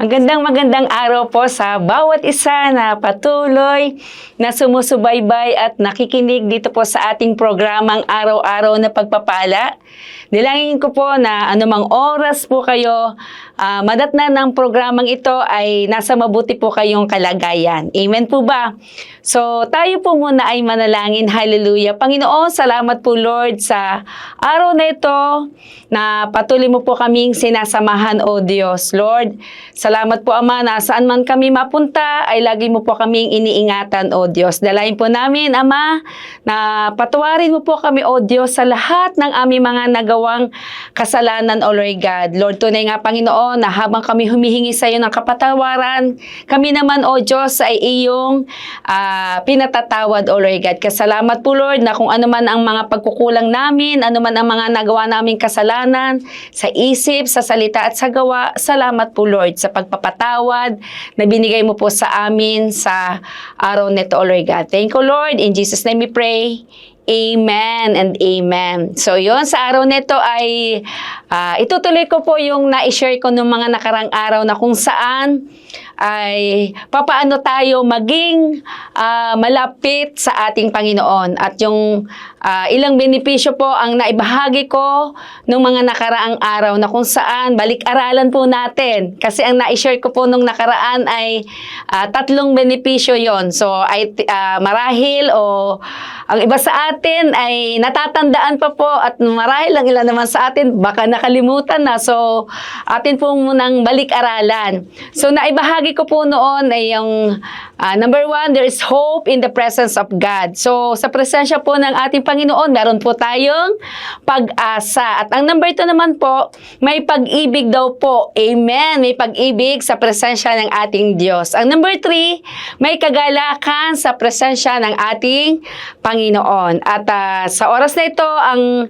Magandang araw po sa bawat isa na patuloy na sumusubaybay at nakikinig dito po sa ating programang Araw-Araw na Pagpapala. Nilangin ko po na anumang oras po kayo madatnan ng programang ito ay nasa mabuti po kayong kalagayan. Amen po ba? So tayo po muna ay manalangin. Hallelujah. Panginoon, salamat po Lord sa araw na ito na patuloy mo po kaming sinasamahan o Diyos. Lord, salamat po Ama na saan man kami mapunta ay lagi mo po kaming iniingatan o Diyos. Dalayan po namin Ama na patawarin mo po kami o Diyos sa lahat ng aming mga nagawang kasalanan o Lord God. Lord, tunay nga Panginoon na habang kami humihingi sa iyo ng kapatawaran, kami naman o Diyos ay iyong pinatatawad o Lord God. Kasalamat po Lord na kung ano man ang mga pagkukulang namin, ano man ang mga nagawa naming kasalanan sa isip, sa salita at sa gawa, salamat po Lord sa pagpapatawad na binigay mo po sa amin sa araw nito o Lord God. Thank you Lord. In Jesus' name we pray. Amen and amen. So yon sa araw nito ay itutuloy ko po yung na-share ko ng mga nakarang araw na kung saan ay papaano tayo maging malapit sa ating Panginoon at yung ilang benepisyo po ang naibahagi ko ng mga nakaraang araw na kung saan balik-aralan po natin kasi ang na-share ko po nung nakaraan ay 3 benepisyo yon. So ay marahil o ang iba sa atin ay natatandaan pa po at marahil ang ilan naman sa atin baka nakalimutan na. So atin po munang balik-aralan. So naibahagi ko po noon ay yung number 1, there is hope in the presence of God. So sa presensya po ng ating Panginoon, meron po tayong pag-asa. At ang number 2 naman po, may pag-ibig daw po. Amen. May pag-ibig sa presensya ng ating Diyos. Ang number 3, may kagalakan sa presensya ng ating Panginoon. At sa oras na ito, ang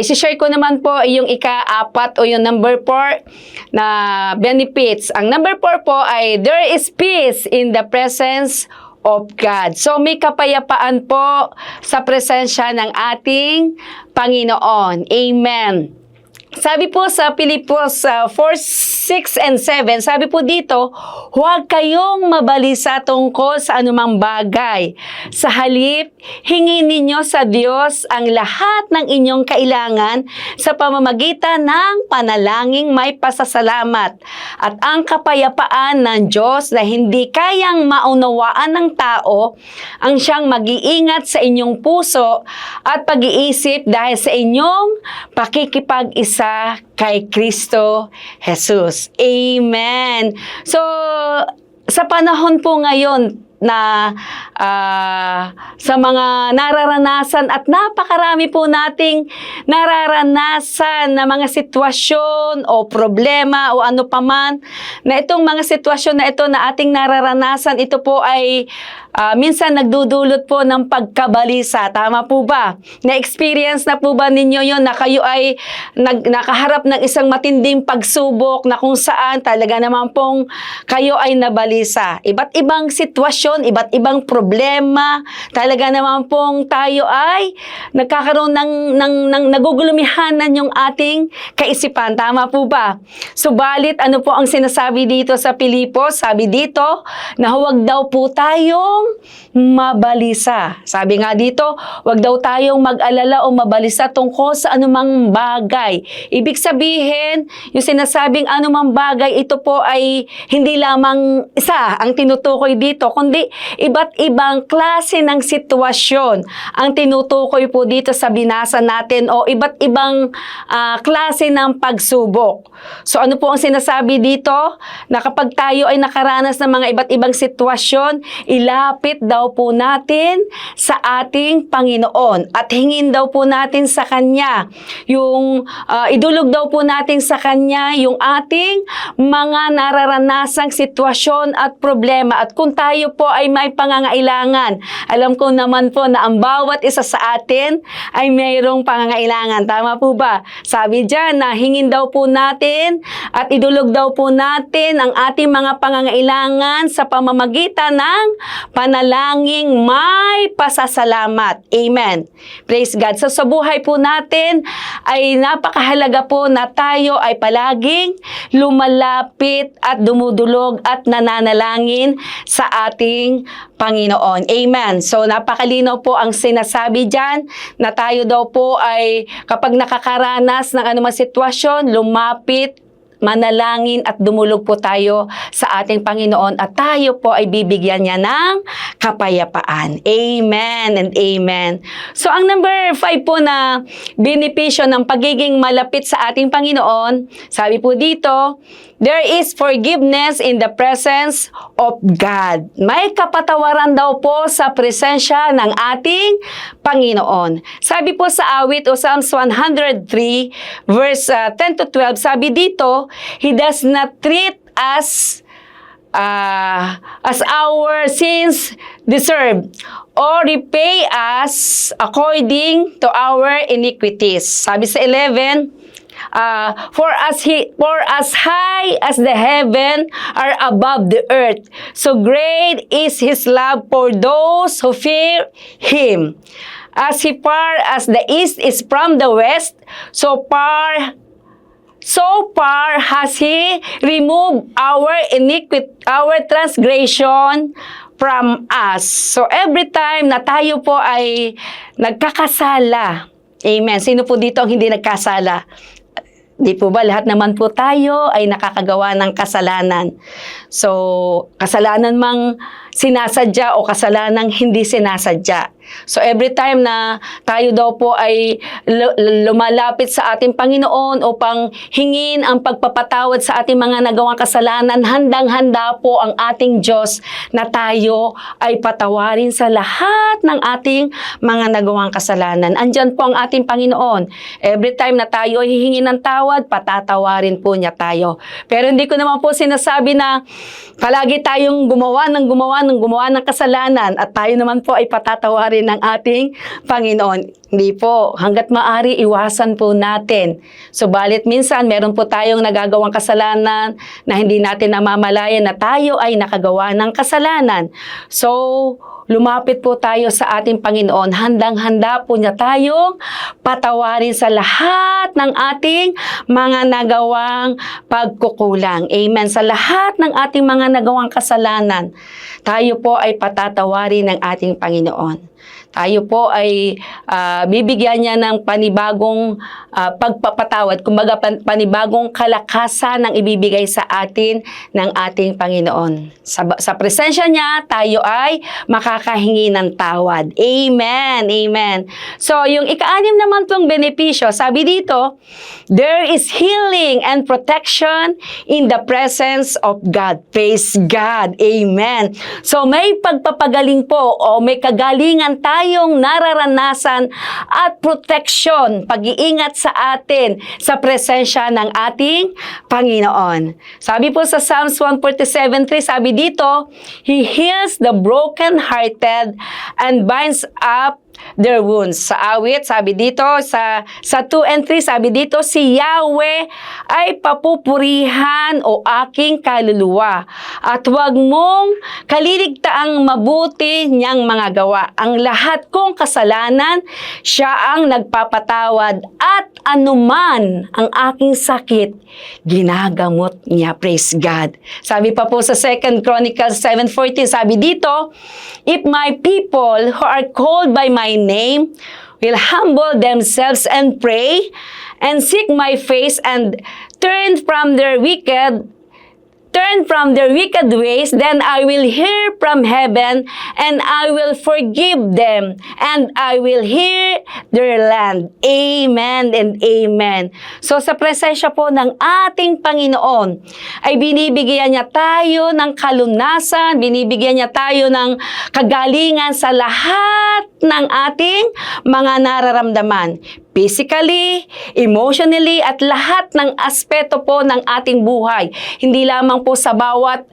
isi-share ko naman po ay yung ika-4 o yung number 4 na benefits. Ang number 4 po ay there is peace in the presence of God. So may kapayapaan po sa presensya ng ating Panginoon. Amen. Sabi po sa Pilipos 4:6 and 7, sabi po dito, huwag kayong mabalisa tungkol sa anumang bagay. Sa halip, hingin ninyo sa Diyos ang lahat ng inyong kailangan sa pamamagitan ng panalangin may pasasalamat. At ang kapayapaan ng Diyos na hindi kayang maunawaan ng tao, ang siyang mag-iingat sa inyong puso at pag-iisip dahil sa inyong pakikipag-isa kay Kristo Jesus. Amen. So, sa panahon po ngayon na sa mga nararanasan at napakarami po nating nararanasan na mga sitwasyon o problema o ano paman, na itong mga sitwasyon na ito na ating nararanasan, ito po ay minsan nagdudulot po ng pagkabalisa. Tama po ba? Na-experience na po ba ninyo yon na kayo ay nakaharap ng isang matinding pagsubok na kung saan talaga naman pong kayo ay nabalisa? Iba't ibang sitwasyon, iba't ibang problema, talaga naman pong tayo ay nagkakaroon ng nagugulumihanan yung ating kaisipan. Tama po ba? Subalit, ano po ang sinasabi dito sa Pilipos? Sabi dito na huwag daw po tayong mabalisa. Sabi nga dito, huwag daw tayong mag-alala o mabalisa tungkol sa anumang bagay. Ibig sabihin, yung sinasabing anumang bagay, ito po ay hindi lamang isa ang tinutukoy dito, kundi iba't ibang klase ng sitwasyon ang tinutukoy po dito sa binasa natin o iba't ibang klase ng pagsubok. So ano po ang sinasabi dito? Na kapag tayo ay nakaranas ng mga iba't ibang sitwasyon, ilapit daw po natin sa ating Panginoon at hingin daw po natin sa Kanya yung idulog daw po natin sa Kanya yung ating mga nararanasang sitwasyon at problema. At kung tayo po po ay may pangangailangan. Alam ko naman po na ang bawat isa sa atin ay mayroong pangangailangan. Tama po ba? Sabi dyan na hingin daw po natin at idulog daw po natin ang ating mga pangangailangan sa pamamagitan ng panalangin may pasasalamat. Amen. Praise God. So sa buhay po natin ay napakahalaga po na tayo ay palaging lumalapit at dumudulog at nananalangin sa ating Panginoon. Amen. So napakalinaw po ang sinasabi dyan na tayo daw po ay kapag nakakaranas ng anumang sitwasyon, lumapit, manalangin at dumulog po tayo sa ating Panginoon at tayo po ay bibigyan niya ng kapayapaan. Amen and amen. So ang number 5 po na benepisyo ng pagiging malapit sa ating Panginoon, sabi po dito, there is forgiveness in the presence of God. May kapatawaran daw po sa presensya ng ating Panginoon. Sabi po sa awit o Psalms 103 verse 10 to 12, sabi dito, He does not treat us as our sins deserve or repay us according to our iniquities. Sabi sa 11, for as high as the heaven are above the earth, so great is His love for those who fear Him. As far as the east is from the west, so far has He removed our iniquity, our transgression from us. So every time na tayo po ay nagkakasala, amen. Sino po dito ang hindi nagkasala? Di po ba lahat naman po tayo ay nakakagawa ng kasalanan? So, kasalanan mang sinasadya o kasalanang hindi sinasadya. So, every time na tayo daw po ay lumalapit sa ating Panginoon upang hingin ang pagpapatawad sa ating mga nagawang kasalanan, handang-handa po ang ating Diyos na tayo ay patawarin sa lahat ng ating mga nagawang kasalanan. Andyan po ang ating Panginoon. Every time na tayo ay hihingi ng tawad, patatawarin po niya tayo. Pero hindi ko naman po sinasabi na palagi tayong gumawa ng kasalanan at tayo naman po ay patatawarin ng ating Panginoon. Hindi po. Hanggat maaari, iwasan po natin. Subalit minsan, meron po tayong nagagawang kasalanan na hindi natin namamalayan na tayo ay nakagawa ng kasalanan. So, lumapit po tayo sa ating Panginoon. Handang-handa po niya tayong patawarin sa lahat ng ating mga nagawang pagkukulang. Amen. Sa lahat ng ating mga nagawang kasalanan, tayo po ay patatawarin ng ating Panginoon. Tayo po ay bibigyan niya ng panibagong pagpapatawad, kumbaga panibagong kalakasan ng ibibigay sa atin ng ating Panginoon. Sa presensya niya, tayo ay makakahingi ng tawad. Amen. Amen. So, yung ika-6 naman pong benepisyo, sabi dito, there is healing and protection in the presence of God. Praise God. Amen. So, may pagpapagaling po o may kagalingan tayong nararanasan at protection, pag-iingat sa atin sa presensya ng ating Panginoon. Sabi po sa Psalms 147:3, sabi dito, He heals the broken-hearted and binds up their wounds. Sa awit, sabi dito, sa 2 and 3, sabi dito, si Yahweh ay papupurihan o aking kaluluwa at huwag mong kaliligtaang mabuti niyang mga gawa. Ang lahat kong kasalanan, siya ang nagpapatawad at anuman ang aking sakit, ginagamot niya. Praise God. Sabi pa po sa 2 Chronicles 7:14, sabi dito, if my people who are called by my name will humble themselves and pray and seek my face and turn from their wicked ways, then I will hear from heaven and I will forgive them and I will heal their land. Amen and amen. So sa presensya po ng ating Panginoon ay binibigyan niya tayo ng kalunasan, binibigyan niya tayo ng kagalingan sa lahat ng ating mga nararamdaman. physically, emotionally, at lahat ng aspeto po ng ating buhay. Hindi lamang po sa bawat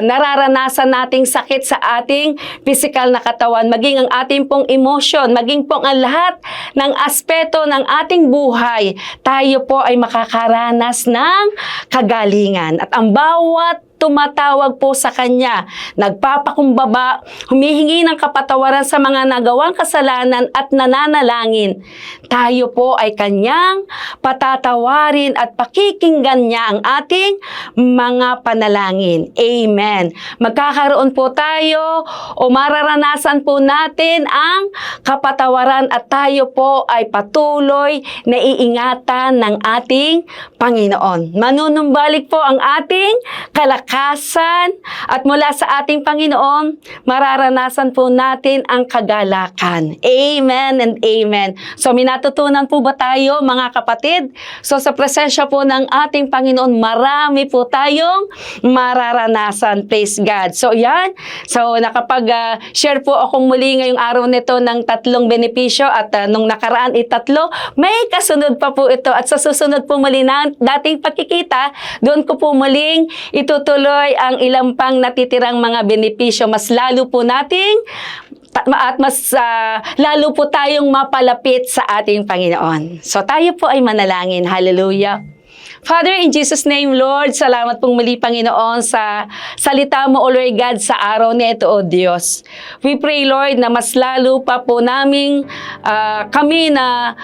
nararanasan nating sakit sa ating physical na katawan, maging ang ating pong emotion, maging po ang lahat ng aspeto ng ating buhay, tayo po ay makakaranas ng kagalingan. At ang bawat tumatawag po sa Kanya, nagpapakumbaba, humihingi ng kapatawaran sa mga nagawang kasalanan at nananalangin, tayo po ay Kanyang patatawarin at pakikinggan niya ang ating mga panalangin. Amen. Magkakaroon po tayo o mararanasan po natin ang kapatawaran at tayo po ay patuloy na iingatan ng ating Panginoon. Manunumbalik po ang ating kalakasan at mula sa ating Panginoon, mararanasan po natin ang kagalakan. Amen and amen. So, minatutunan po ba tayo, mga kapatid? So, sa presensya po ng ating Panginoon, marami po tayong mararanasan. Praise God. So, yan. So, nakapag-share po akong muli ngayong araw nito ng 3 benepisyo at nung nakaraan 3, may kasunod pa po ito. At sa susunod po muli na dating pagkikita, doon ko po muling itutuloy ang ilang pang natitirang mga benepisyo. Mas lalo po nating at mas lalo po tayong mapalapit sa ating Panginoon. So tayo po ay manalangin. Hallelujah. Father, in Jesus' name, Lord, salamat pong muli, Panginoon, sa salita mo, O Lord God, sa araw na ito, O Diyos. We pray, Lord, na mas lalo pa po naming kami na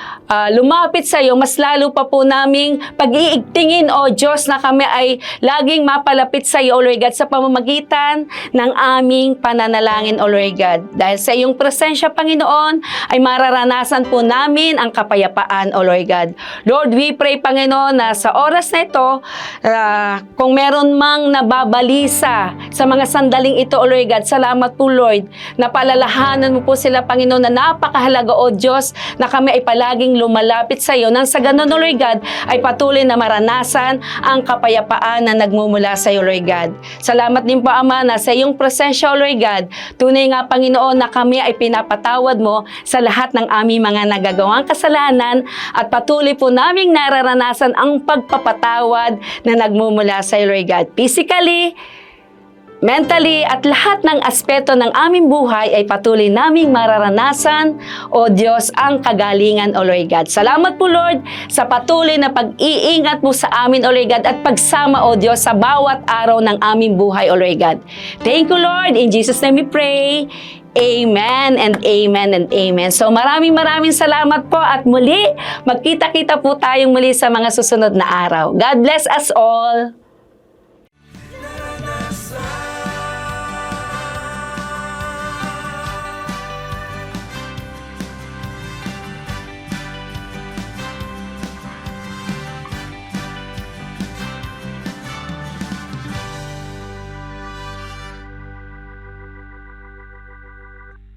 lumapit sa iyo, mas lalo pa po naming pag-iigtingin, O Diyos, na kami ay laging mapalapit sa iyo, O Lord God, sa pamamagitan ng aming pananalangin, O Lord God. Dahil sa iyong presensya, Panginoon, ay mararanasan po namin ang kapayapaan, O Lord God. Lord, we pray, Panginoon, na sa oras na ito, kung meron mang nababalisa sa mga sandaling ito, O Lord God, salamat po, Lord, na palalahanan mo po sila, Panginoon, na napakahalaga, O Diyos, na kami ay palaging lumalapit sa iyo, nang sa ganun, O Lord God, ay patuloy na maranasan ang kapayapaan na nagmumula sa iyo, Lord God. Salamat din po, Ama, na sa iyong presensya, O Lord God, tunay nga, Panginoon, na kami ay pinapatawad mo sa lahat ng aming mga nagagawang kasalanan at patuloy po naming nararanasan ang pagpapatawad na nagmumula sa iyo, Lord God. Physically, mentally, at lahat ng aspeto ng aming buhay ay patuloy naming mararanasan, O Diyos, ang kagalingan, O Lord God. Salamat po, Lord, sa patuloy na pag-iingat mo sa amin, O Lord God, at pagsama, O Diyos, sa bawat araw ng aming buhay, O Lord God. Thank you, Lord. In Jesus' name we pray. Amen and amen and amen. So maraming salamat po at muli, magkita-kita po tayong muli sa mga susunod na araw. God bless us all.